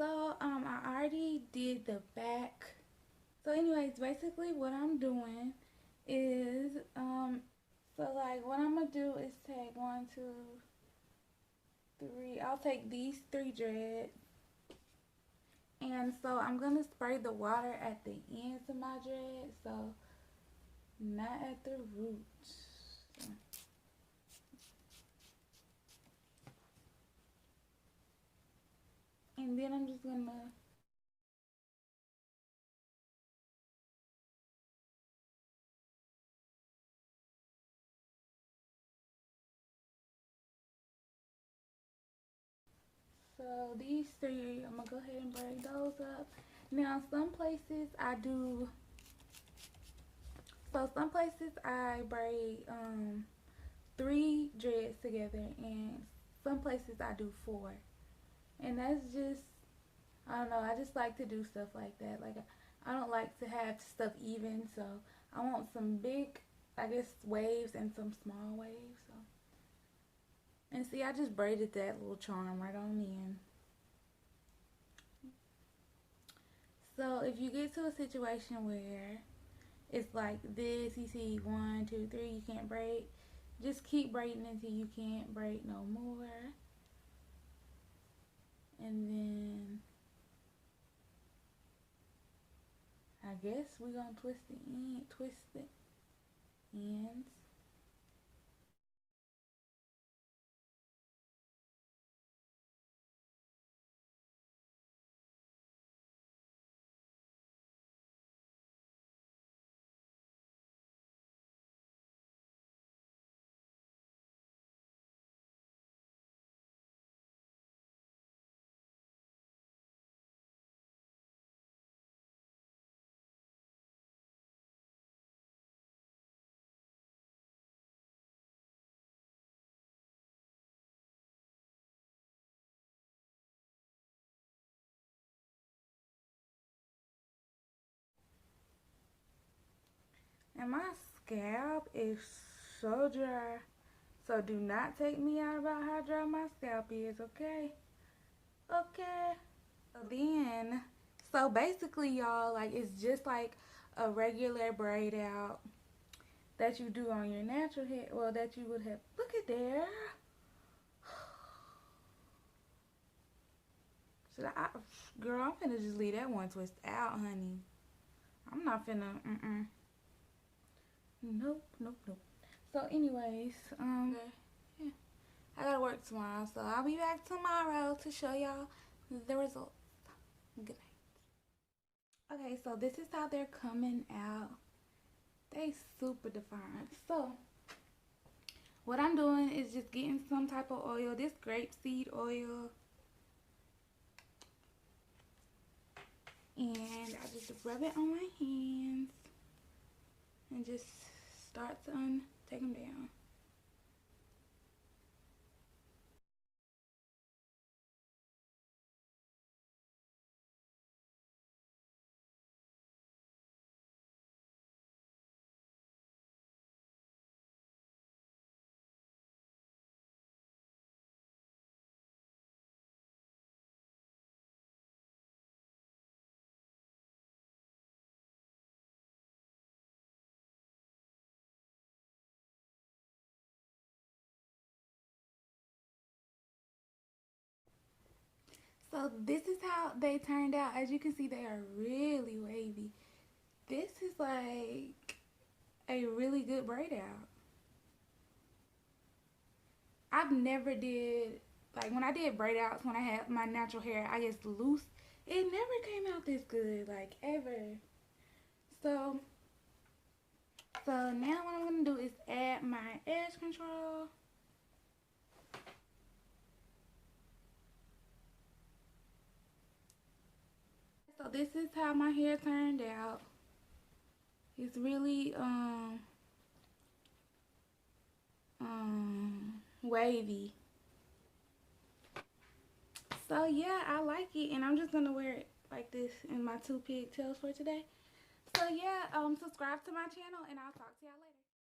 So I already did the back. So anyways, basically what I'm doing is so like what I'm gonna do is take one, two, three. I'll take these three dreads, and so I'm gonna spray the water at the ends of my dreads, so not at the roots. So. And then I'm just gonna so these three, I'm gonna go ahead and braid those up. Now some places I do, so some places I braid three dreads together, and some places I do four. And that's just, I don't know, I just like to do stuff like that. Like I don't like to have stuff even, so I want some big, I guess, waves and some small waves. So, and see, I just braided that little charm right on in. So if you get to a situation where it's like this, you see one, two, three, you can't braid, just keep braiding until you can't braid no more. And then I guess we're gonna twist the ends. And my scalp is so dry. So do not take me out about how dry my scalp is, okay? Okay. So basically, y'all, like it's just like a regular braid out that you do on your natural hair. Well, that you would have. Look at there. Should I, girl, I'm finna just leave that one twist out, honey. I'm not finna, Nope, nope, nope. So anyways, yeah, I gotta work tomorrow, so I'll be back tomorrow to show y'all the results. Good night. Okay, so this is how they're coming out. They super defined. So what I'm doing is just getting some type of oil, this grapeseed oil, and I just rub it on my hands and just start to take them down. So this is how they turned out. As you can see, they are really wavy. This is like a really good braid out. I've never did, like when I did braid outs when I had my natural hair, I guess loose, it never came out this good, like ever. So, so now what I'm gonna do is add my edge control. So this is how my hair turned out. It's really wavy. So yeah, I like it, and I'm just gonna wear it like this in my two pigtails for today. So yeah, subscribe to my channel, and I'll talk to y'all later.